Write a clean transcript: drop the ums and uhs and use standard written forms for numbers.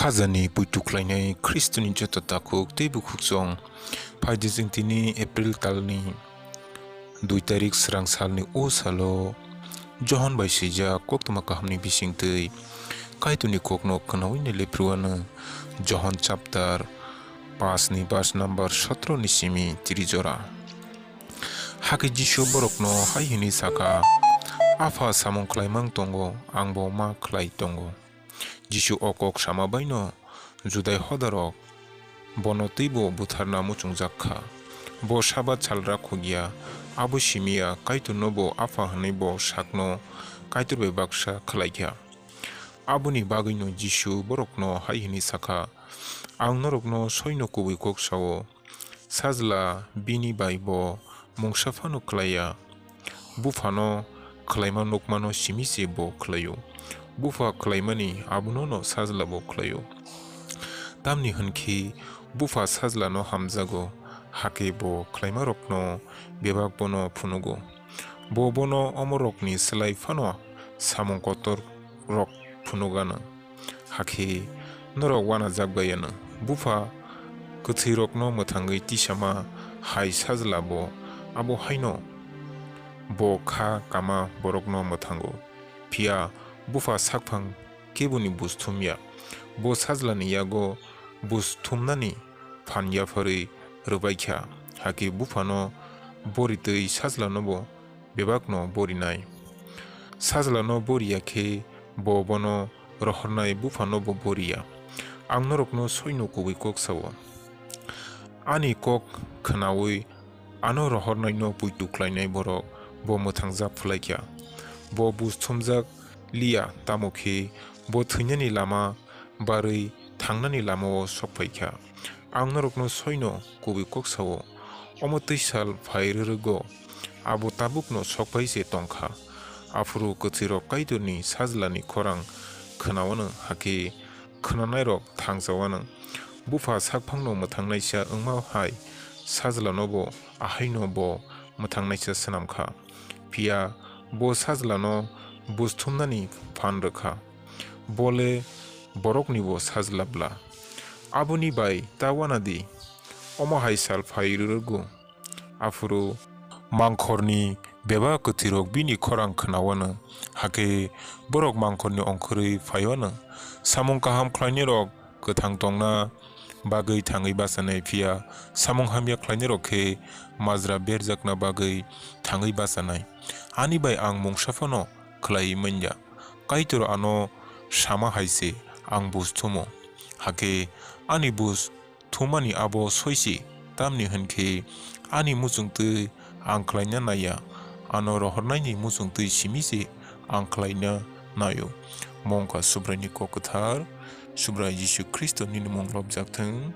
Khazani puituklainai Kristuni jototakuk tebukhuksong Paidizingtini April talni 2 tarik serang salni o salo Johon bai sija Koktwma Kahamni bisingtei kaituni kokno kanawini lepruana Johon chapter 5 ni verse number 17 ni simi tirijora haki Jishu borokno haihini saka afa samong klaimang tongo angbo ma klai tongo Jishu okok samabaino judai hodarok bono tibo butharna muchungjakha bo sabat chalra khugia abo simia kaitu nobo afa hanebo sakno kaitu be baksa khlaikya aboni bagino Jishu borokno haihini saka ang norokno soino kubui koksawo sajla bini baibo mungsafano klaya bufano klaima nokmano simise bo klayo bufa klaimani abunono sajlabo klayo tamni hunki bufa sajlano hamjago hakebo klaimarokno bebakbono phunugo bobono omorokni slai fano samongkotor rok phunugana haki norok wana jagbayana bufa kuthirokno muthangai tisama hai sajlabo abo haino bo kha kama borokno muthango pia bufa sakphang kebuni busthumya bo sajlani yago busthumnani phanya phari rubaikha haki bufano boritei sajlanobo bebakno borinai sajlano boriyakhe bo bono rohornai bufano bo boriya angnorokno soino kubui koksawo ani kok khanawi ano rohornaino puituklainai borok bo muthangjak phulaikya bo busthumjak liya tamokhe bo thunani lama barui thangnani lamao sokpaikya angnorokno soino kubui koksawo omotui sal phairurgo abo tabukno sokpaise tongkha afuru kuthirok kaituni sajlani khorang khanawana haki khnanairok thangjawana bufa sakphangno muthangnaisa wngma hai sajlanobo ahaino bo muthangnaisa swnamkha pia bo sajlano busthumnani phanrokha bole boroknibo sajlabla aboni bai tawanadi omo haisal phairurgo afuru mangkhorni beba kuthirok bini khorang khnawana hake borok mangkhorni ongkhorui phaiwana samong kaham khlainirok kwthang tongna bagui thangai basanai pia samong hamya khlainirok khe majra berjakna bagui thangai basanai ani bai ang mungsafano khlai manya kaitor ano sama haise ang busthumo hake ani bus thumani abo soisi tamni hunke ani muchungtui ang khlaina naya ano rohornaini muchungtui simise ang khlaina nayo mongka subrani kokuthar subrai Jishu Kristo ni mong lobjakthang